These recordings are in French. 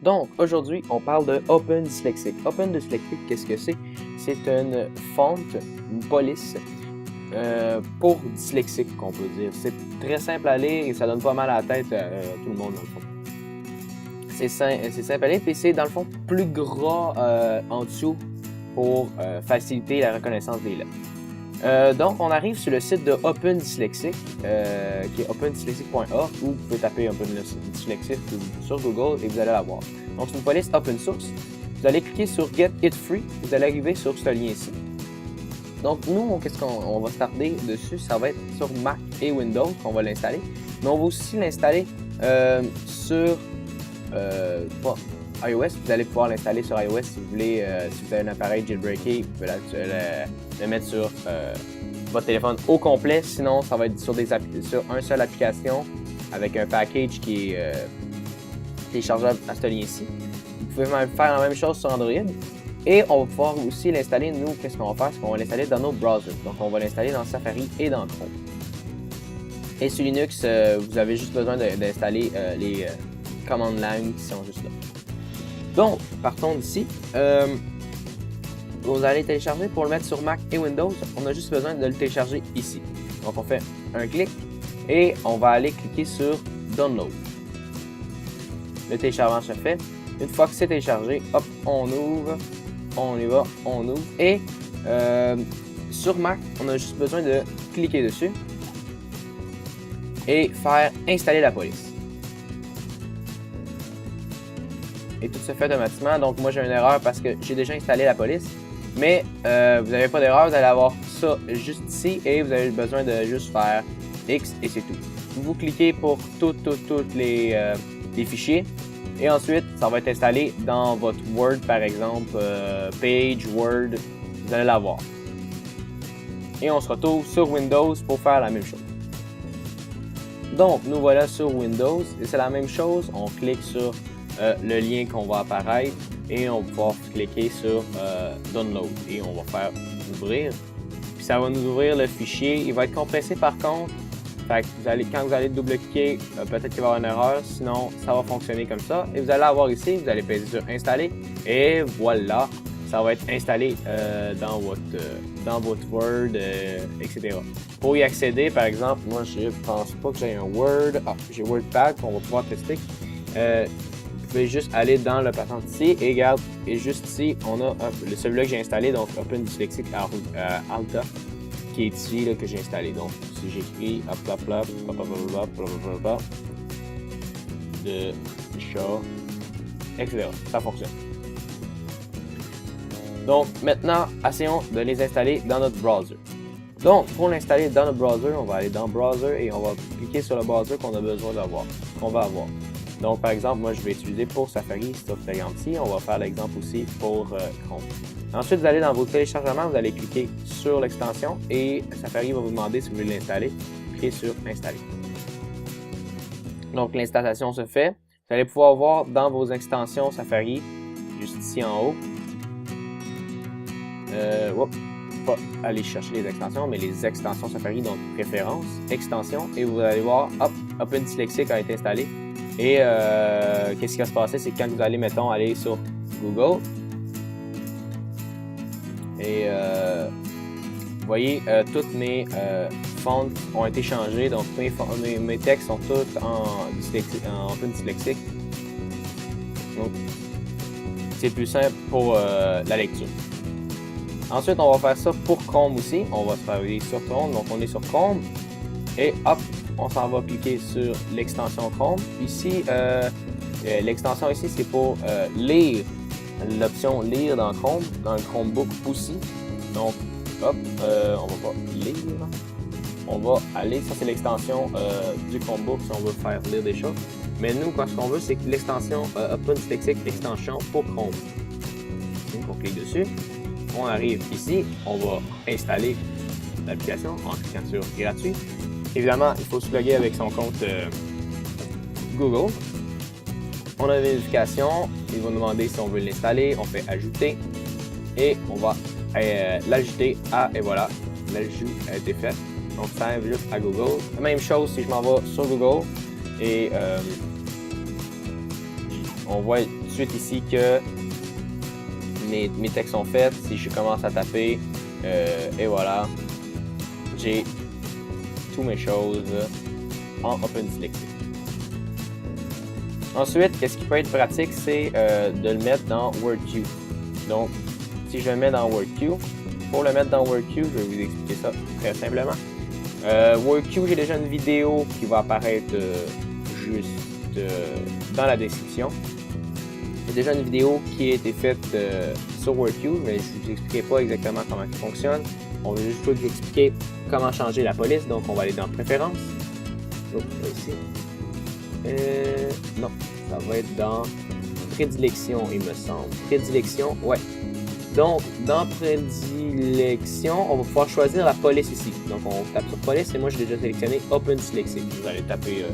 Donc, aujourd'hui, on parle de Open Dyslexic. Open Dyslexic, qu'est-ce que c'est? C'est une fonte, une police pour dyslexique, qu'on peut dire. C'est très simple à lire et ça donne pas mal à la tête à tout le monde, dans le fond. C'est simple à lire, puis c'est, dans le fond, plus gras en dessous pour faciliter la reconnaissance des lettres. Donc, on arrive sur le site de Open Dyslexic, qui est opendyslexic.org, où vous pouvez taper Open Dyslexic sur Google et vous allez la voir. Donc, c'est une police open source. Vous allez cliquer sur Get It Free, vous allez arriver sur ce lien ici. Donc, nous, qu'est-ce qu'on va starter dessus? Ça va être sur Mac et Windows qu'on va l'installer. Mais on va aussi l'installer sur iOS. Vous allez pouvoir l'installer sur iOS si vous voulez, si vous avez un appareil jailbreaké, vous pouvez le mettre sur votre téléphone au complet. Sinon, ça va être sur une seule application avec un package qui est téléchargeable à ce lien-ci. Vous pouvez même faire la même chose sur Android. Et on va pouvoir aussi l'installer, nous, qu'est-ce qu'on va faire? C'est qu'on va l'installer dans nos browsers. Donc, on va l'installer dans Safari et dans Chrome. Et sur Linux, vous avez juste besoin d'installer les command line qui sont juste là. Donc, partons d'ici. Vous allez télécharger pour le mettre sur Mac et Windows. On a juste besoin de le télécharger ici. Donc, on fait un clic et on va aller cliquer sur Download. Le téléchargement se fait. Une fois que c'est téléchargé, hop, on ouvre, on y va, on ouvre. Et sur Mac, on a juste besoin de cliquer dessus et faire installer la police. Et tout se fait automatiquement. Donc moi j'ai une erreur parce que j'ai déjà installé la police. Mais vous n'avez pas d'erreur, vous allez avoir ça juste ici et vous avez besoin de juste faire X et c'est tout. Vous cliquez pour tous les fichiers. Et ensuite, ça va être installé dans votre Word, par exemple, Page, Word, vous allez l'avoir. Et on se retrouve sur Windows pour faire la même chose. Donc, nous voilà sur Windows, et c'est la même chose. On clique sur le lien qu'on va apparaître, et on va pouvoir cliquer sur Download, et on va faire ouvrir. Puis ça va nous ouvrir le fichier, il va être compressé par contre. Fait que quand vous allez double-cliquer, peut-être qu'il va y avoir une erreur, sinon ça va fonctionner comme ça. Et vous allez avoir ici, vous allez peser sur Installer et voilà, ça va être installé dans votre Word, etc. Pour y accéder, par exemple, moi je pense pas que j'ai un Word, j'ai WordPad qu'on va pouvoir tester. Vous pouvez juste aller dans le patente ici et regarde, et juste ici, on a celui-là que j'ai installé, donc Open Dyslexic Alta. Qui est ici là, que j'ai installé. Donc, si j'écris de chat, etc. Ça fonctionne. Donc, maintenant, essayons de les installer dans notre browser. Donc, pour l'installer dans notre browser, on va aller dans Browser et on va cliquer sur le browser qu'on a besoin d'avoir, qu'on va avoir. Donc, par exemple, moi, je vais utiliser pour Safari, c'est garanti. On va faire l'exemple aussi pour Chrome. Ensuite, vous allez dans vos téléchargements, vous allez cliquer sur l'extension et Safari va vous demander si vous voulez l'installer. Cliquez sur Installer. Donc, l'installation se fait. Vous allez pouvoir voir dans vos extensions Safari, juste ici en haut. Pas aller chercher les extensions, mais les extensions Safari, donc préférences, extensions, et vous allez voir, hop, Open Dyslexic a été installé. Et qu'est-ce qui va se passer, c'est que quand vous allez, mettons, aller sur Google, et vous voyez, toutes mes fonts ont été changées, donc mes textes sont tous en Open Dyslexic. Donc, c'est plus simple pour la lecture. Ensuite, on va faire ça pour Chrome aussi. On va se travailler sur Chrome, donc on est sur Chrome, et hop, on s'en va cliquer sur l'extension Chrome. Ici, l'extension ici, c'est pour lire. L'option lire dans Chrome, dans le Chromebook aussi. Donc, hop, on va pas lire. On va aller, ça c'est l'extension du Chromebook si on veut faire lire des choses. Mais nous, ce qu'on veut, c'est que l'extension Open Dyslexic extension pour Chrome. Donc, on clique dessus. On arrive ici, on va installer l'application en cliquant sur gratuit. Évidemment, il faut se loguer avec son compte Google. On a la vérification, il va nous demander si on veut l'installer, on fait ajouter et on va l'ajouter à, et voilà, l'ajout a été fait. Donc ça arrive juste à Google. Même chose si je m'en vais sur Google et on voit tout de suite ici que mes textes sont faits. Si je commence à taper, et voilà, j'ai toutes mes choses en OpenDyslexic. Ensuite, qu'est-ce qui peut être pratique, c'est de le mettre dans WordQ. Donc, si je le mets dans WordQ, pour le mettre dans WordQ, je vais vous expliquer ça très simplement. WordQ, j'ai déjà une vidéo qui va apparaître juste dans la description. J'ai déjà une vidéo qui a été faite sur WordQ, mais je ne vous expliquerai pas exactement comment ça fonctionne. On va juste vous expliquer comment changer la police, donc on va aller dans Préférences. Oh, ici. Non, ça va être dans Prédilection, il me semble. Prédilection, ouais. Donc, dans Prédilection, on va pouvoir choisir la police ici. Donc, on tape sur police et moi, j'ai déjà sélectionné OpenDyslexic. Vous allez taper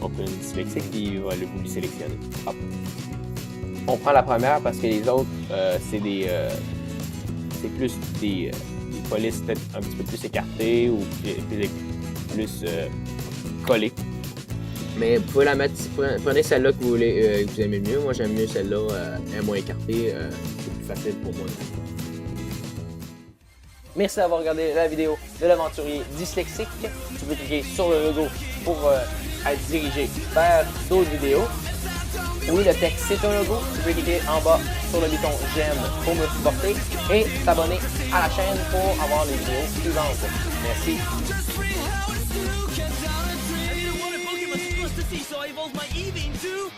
OpenDyslexic et il va vous sélectionner. Hop. On prend la première parce que les autres, c'est plus des polices peut-être un petit peu plus écartées ou plus collées. Mais vous pouvez la mettre, prenez celle-là que vous voulez, que vous aimez mieux. Moi, j'aime mieux celle-là, elle est moins écartée, c'est plus facile pour moi. Merci d'avoir regardé la vidéo de l'aventurier dyslexique. Tu peux cliquer sur le logo pour être dirigé vers d'autres vidéos. Oui, le texte, c'est un logo. Tu peux cliquer en bas sur le bouton j'aime pour me supporter et t'abonner à la chaîne pour avoir les vidéos suivantes. Merci. So I evolved my Eevee into